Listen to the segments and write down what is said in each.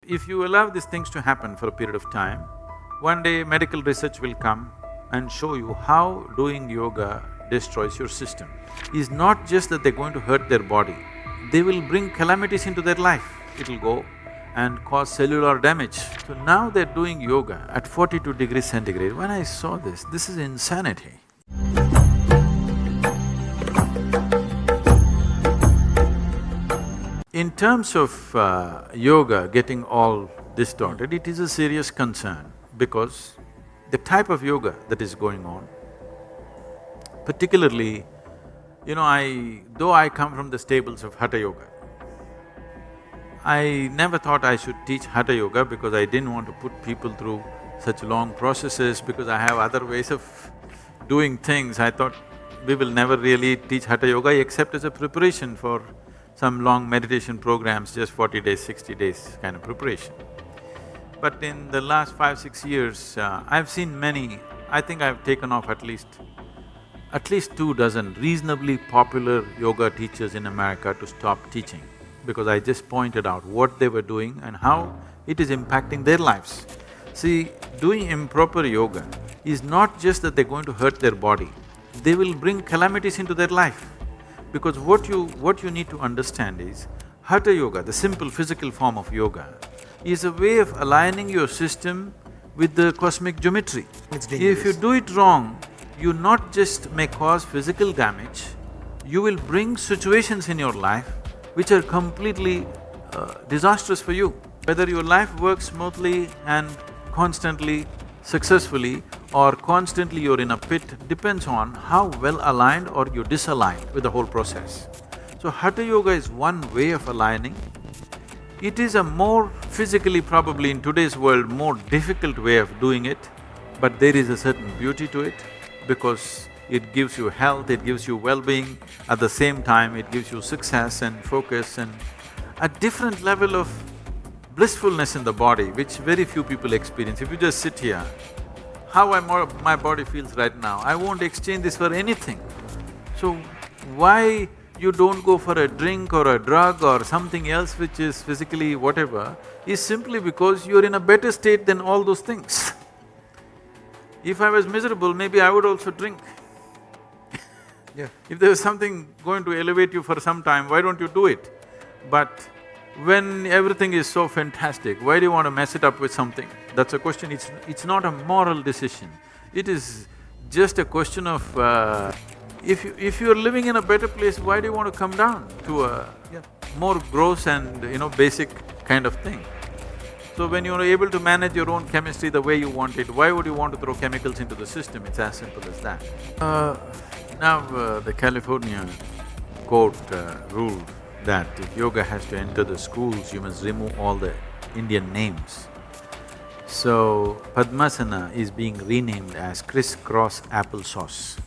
if you allow these things to happen for a period of time, one day medical research will come and show you how doing yoga destroys your system. It's not just that they're going to hurt their body, they will bring calamities into their life. It'll go and cause cellular damage. So now they're doing yoga at 42 degrees centigrade. When I saw this is insanity. In terms of yoga getting all distorted, it is a serious concern because the type of yoga that is going on, particularly, though I come from the stables of Hatha Yoga, I never thought I should teach Hatha Yoga because I didn't want to put people through such long processes because I have other ways of doing things. I thought we will never really teach Hatha Yoga except as a preparation for some long meditation programs, just 40 days, 60 days kind of preparation. But in the last 5-6 years, I've seen many, I think I've taken off at least 2 dozen reasonably popular yoga teachers in America to stop teaching because I just pointed out what they were doing and how it is impacting their lives. See, doing improper yoga is not just that they're going to hurt their body, they will bring calamities into their life. Because what you need to understand is, Hatha Yoga, the simple physical form of yoga, is a way of aligning your system with the cosmic geometry. It's dangerous. If you do it wrong, you not just may cause physical damage, you will bring situations in your life which are completely disastrous for you. Whether your life works smoothly and constantly, successfully, or constantly you're in a pit depends on how well aligned or you're disaligned with the whole process. So Hatha Yoga is one way of aligning. It is a more physically, probably in today's world, more difficult way of doing it, but there is a certain beauty to it because it gives you health, it gives you well-being, at the same time it gives you success and focus and a different level of blissfulness in the body which very few people experience. If you just sit here, how my body feels right now, I won't exchange this for anything. So why you don't go for a drink or a drug or something else which is physically whatever is simply because you're in a better state than all those things. If I was miserable, maybe I would also drink. Yeah. If there was something going to elevate you for some time, why don't you do it? But when everything is so fantastic, why do you want to mess it up with something? That's a question, it's not a moral decision. It is just a question of, if you're living in a better place, why do you want to come down to a more gross and, basic kind of thing? So when you're able to manage your own chemistry the way you want it, why would you want to throw chemicals into the system? It's as simple as that. Now, the California court ruled that if yoga has to enter the schools, you must remove all the Indian names. So, Padmasana is being renamed as crisscross applesauce.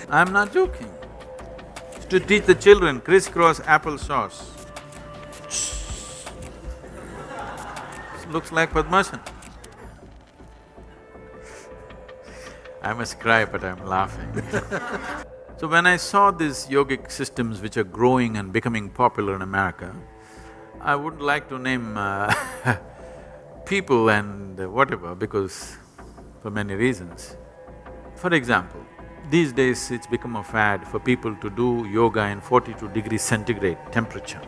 I'm not joking. To teach the children crisscross applesauce. Looks like Padmasana. I must cry, but I'm laughing. So when I saw these yogic systems which are growing and becoming popular in America, I wouldn't like to name people and whatever because for many reasons. For example, these days it's become a fad for people to do yoga in 42 degrees centigrade temperature.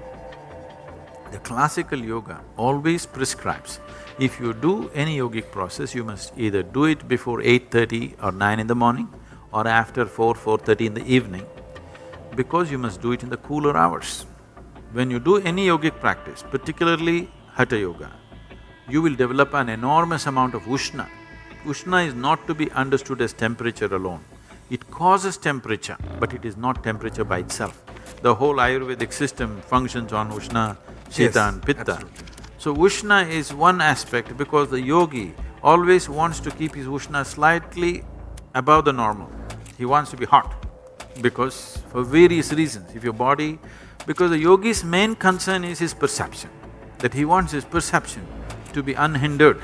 The classical yoga always prescribes, if you do any yogic process, you must either do it before 8:30 or 9 in the morning or after 4:30 in the evening, because you must do it in the cooler hours. When you do any yogic practice, particularly Hatha Yoga, you will develop an enormous amount of Ushna. Ushna is not to be understood as temperature alone. It causes temperature, but it is not temperature by itself. The whole Ayurvedic system functions on Ushna, Shita and Pitta. Absolutely. So Ushna is one aspect because the yogi always wants to keep his Ushna slightly above the normal. He wants to be hot because for various reasons, if your body… Because the yogi's main concern is his perception, that he wants his perception to be unhindered.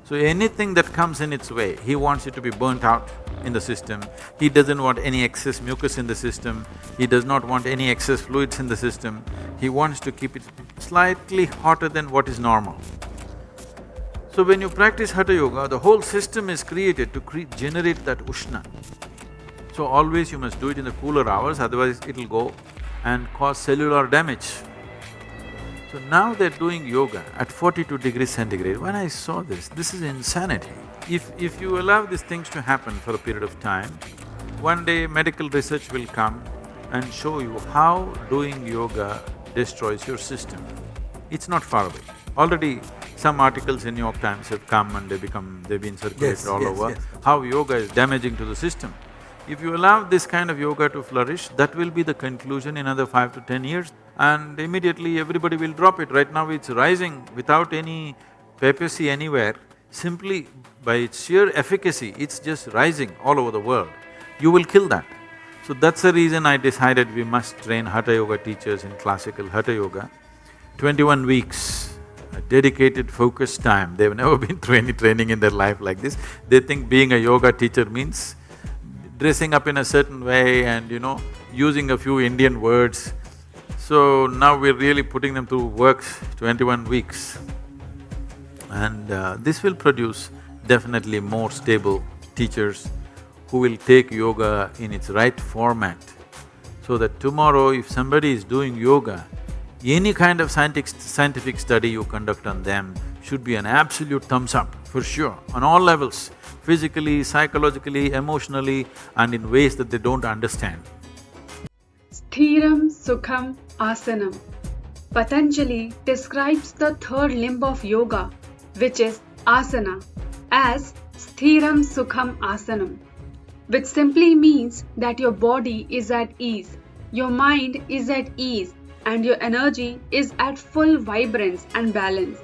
So anything that comes in its way, he wants it to be burnt out in the system. He doesn't want any excess mucus in the system. He does not want any excess fluids in the system. He wants to keep it slightly hotter than what is normal. So when you practice Hatha Yoga, the whole system is created to generate that Ushna. So always you must do it in the cooler hours, otherwise it'll go and cause cellular damage. So now they're doing yoga at 42 degrees centigrade. When I saw this is insanity. If you allow these things to happen for a period of time, one day medical research will come and show you how doing yoga destroys your system. It's not far away. Already some articles in New York Times have come and they've been circulated all over, how yoga is damaging to the system. If you allow this kind of yoga to flourish, that will be the conclusion in another 5 to 10 years, and immediately everybody will drop it. Right now it's rising without any papacy anywhere, simply by its sheer efficacy, it's just rising all over the world. You will kill that. So that's the reason I decided we must train Hatha Yoga teachers in classical Hatha Yoga. 21 weeks, a dedicated, focused time. They've never been through any training in their life like this. They think being a yoga teacher means dressing up in a certain way and, using a few Indian words. So now we're really putting them through works, 21 weeks. And this will produce definitely more stable teachers who will take yoga in its right format, so that tomorrow if somebody is doing yoga, any kind of scientific study you conduct on them should be an absolute thumbs up, for sure, on all levels, physically, psychologically, emotionally, and in ways that they don't understand. Sthiram Sukham Asanam. Patanjali describes the third limb of yoga, which is asana, as Sthiram Sukham Asanam, which simply means that your body is at ease, your mind is at ease, and your energy is at full vibrance and balance.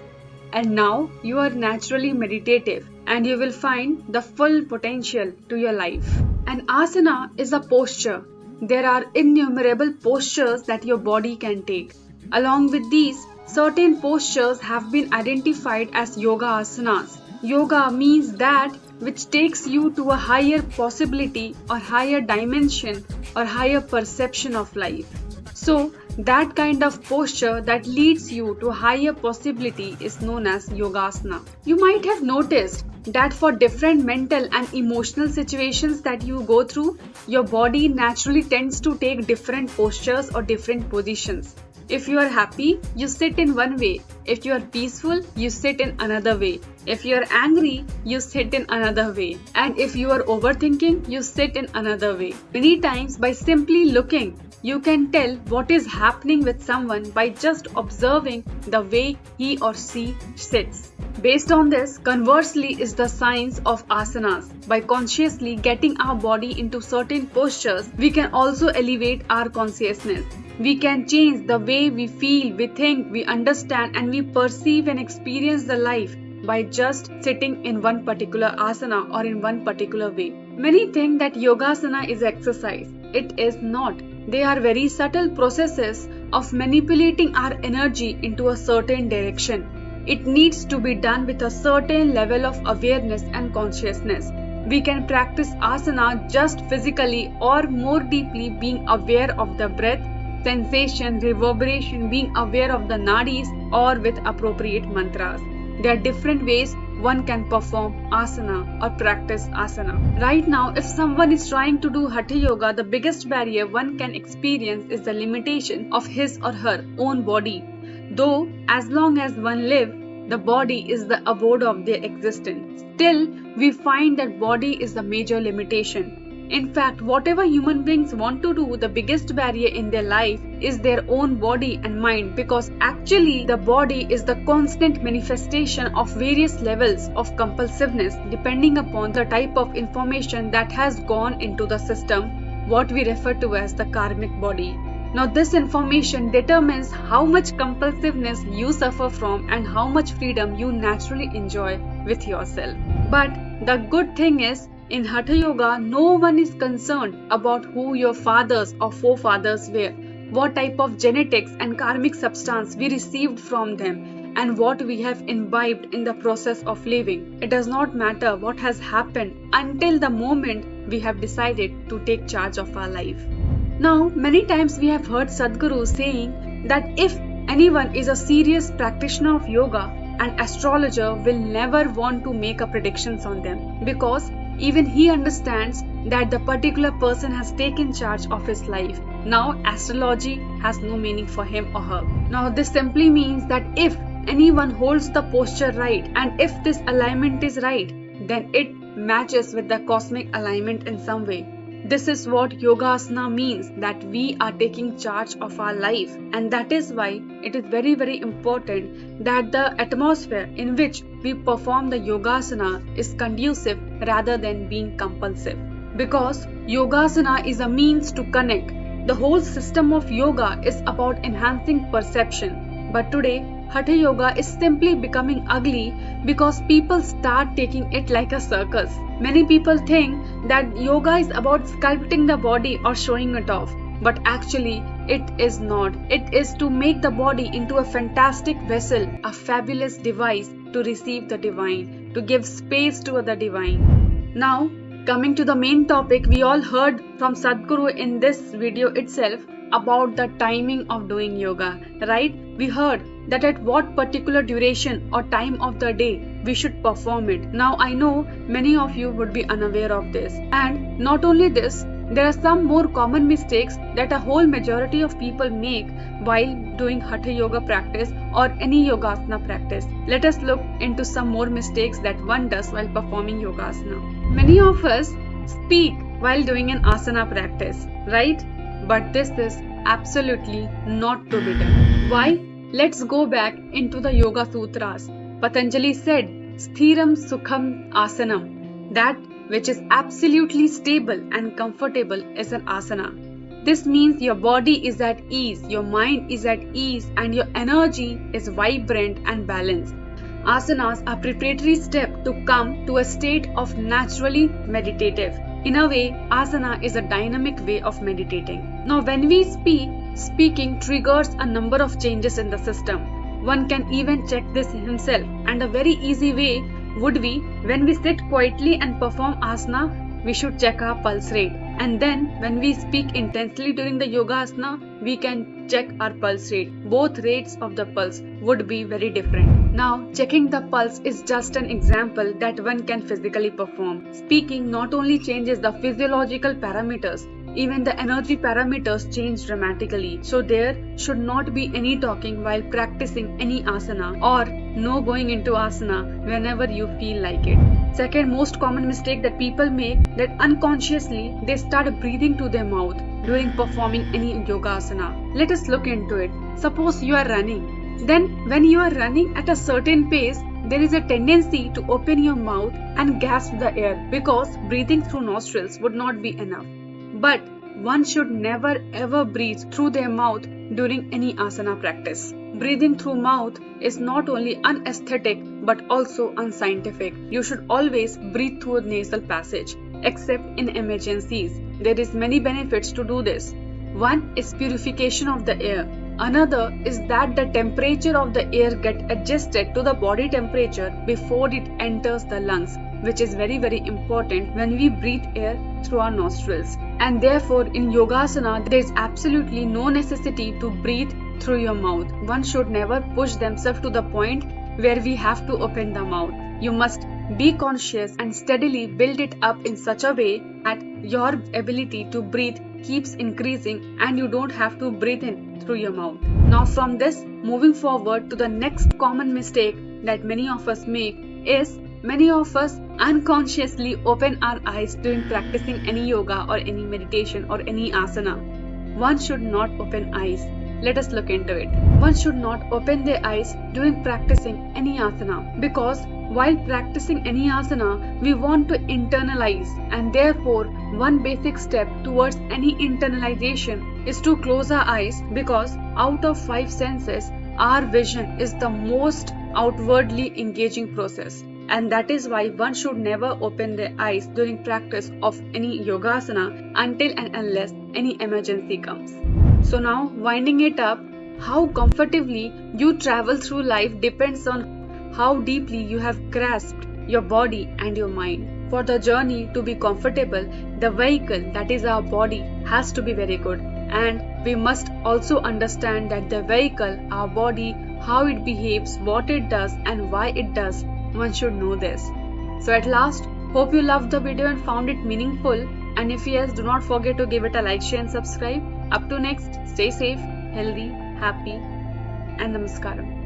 And now you are naturally meditative and you will find the full potential to your life. An asana is a posture. There are innumerable postures that your body can take. Along with these, certain postures have been identified as yoga asanas. Yoga means that which takes you to a higher possibility or higher dimension or higher perception of life. So, that kind of posture that leads you to higher possibility is known as Yogasana. You might have noticed that for different mental and emotional situations that you go through, your body naturally tends to take different postures or different positions. If you are happy, you sit in one way. If you are peaceful, you sit in another way. If you are angry, you sit in another way. And if you are overthinking, you sit in another way. Many times, by simply looking, you can tell what is happening with someone by just observing the way he or she sits. Based on this, conversely is the science of asanas. By consciously getting our body into certain postures, we can also elevate our consciousness. We can change the way we feel, we think, we understand, and we perceive and experience the life by just sitting in one particular asana or in one particular way. Many think that Yogasana is exercise. It is not. They are very subtle processes of manipulating our energy into a certain direction. It needs to be done with a certain level of awareness and consciousness. We can practice asana just physically or more deeply being aware of the breath, sensation, reverberation, being aware of the nadis or with appropriate mantras. There are different ways one can perform asana or practice asana. Right now, if someone is trying to do Hatha Yoga, the biggest barrier one can experience is the limitation of his or her own body. Though, as long as one lives, the body is the abode of their existence. Still, we find that body is the major limitation. In fact, whatever human beings want to do, the biggest barrier in their life is their own body and mind, because actually the body is the constant manifestation of various levels of compulsiveness depending upon the type of information that has gone into the system, what we refer to as the karmic body. Now, this information determines how much compulsiveness you suffer from and how much freedom you naturally enjoy with yourself. But the good thing is, in Hatha Yoga, no one is concerned about who your fathers or forefathers were, what type of genetics and karmic substance we received from them. and what we have imbibed in the process of living. It does not matter what has happened until the moment we have decided to take charge of our life. Now, many times we have heard Sadhguru saying that if anyone is a serious practitioner of yoga, an astrologer will never want to make a predictions on them, because even he understands that the particular person has taken charge of his life. Now astrology has no meaning for him or her. Now this simply means that if anyone holds the posture right and if this alignment is right, then it matches with the cosmic alignment in some way. This is what Yogasana means, that we are taking charge of our life, and that is why it is very, very important that the atmosphere in which we perform the Yogasana is conducive rather than being compulsive. Because Yogasana is a means to connect. The whole system of yoga is about enhancing perception. But today, Hatha Yoga is simply becoming ugly because people start taking it like a circus. Many people think that yoga is about sculpting the body or showing it off. But actually, it is not. It is to make the body into a fantastic vessel, a fabulous device to receive the divine, to give space to the divine. Now, coming to the main topic, we all heard from Sadhguru in this video itself about the timing of doing yoga, right? We heard that at what particular duration or time of the day we should perform it. Now I know many of you would be unaware of this. And not only this, there are some more common mistakes that a whole majority of people make while doing Hatha Yoga practice or any Yogasana practice. Let us look into some more mistakes that one does while performing Yogasana. Many of us speak while doing an asana practice, right? But this is absolutely not to be done. Why? Let's go back into the Yoga Sutras. Patanjali said, Sthiram Sukham Asanam. That which is absolutely stable and comfortable is an asana. This means your body is at ease, your mind is at ease, and your energy is vibrant and balanced. Asanas are preparatory step to come to a state of naturally meditative. In a way, asana is a dynamic way of meditating. Now when we speak, speaking triggers a number of changes in the system. One can even check this himself, and a very easy way would be when we sit quietly and perform asana, we should check our pulse rate. And then when we speak intensely during the yoga asana, we can check our pulse rate. Both rates of the pulse would be very different. Now, checking the pulse is just an example that one can physically perform. Speaking not only changes the physiological parameters, even the energy parameters change dramatically. So there should not be any talking while practicing any asana, or no going into asana whenever you feel like it. Second most common mistake that people make, that unconsciously they start breathing to their mouth during performing any yoga asana. Let us look into it. Suppose you are running. Then when you are running at a certain pace, there is a tendency to open your mouth and gasp the air, because breathing through nostrils would not be enough. But one should never ever breathe through their mouth during any asana practice. Breathing through mouth is not only unaesthetic but also unscientific. You should always breathe through a nasal passage, except in emergencies. There is many benefits to do this. One is purification of the air. Another is that the temperature of the air get adjusted to the body temperature before it enters the lungs, which is very, very important when we breathe air through our nostrils. And therefore in Yogasana, there is absolutely no necessity to breathe through your mouth. One should never push themselves to the point where we have to open the mouth. You must be conscious and steadily build it up in such a way that your ability to breathe keeps increasing and you don't have to breathe in through your mouth. Now from this, moving forward to the next common mistake that many of us make is, many of us unconsciously open our eyes during practicing any yoga or any meditation or any asana. One should not open eyes. Let us look into it. One should not open their eyes during practicing any asana, because while practicing any asana, we want to internalize, and therefore one basic step towards any internalization is to close our eyes, because out of 5 senses, our vision is the most outwardly engaging process. And that is why one should never open their eyes during practice of any yogasana until and unless any emergency comes. So now, winding it up, How comfortably you travel through life depends on how deeply you have grasped your body and your mind. For the journey to be comfortable, the vehicle, that is our body, has to be very good. And we must also understand that the vehicle, our body, how it behaves, what it does, and why it does. One should know this. So at last, hope you loved the video and found it meaningful. And if yes, do not forget to give it a like, share, and subscribe. Up to next, stay safe, healthy, happy, and namaskaram.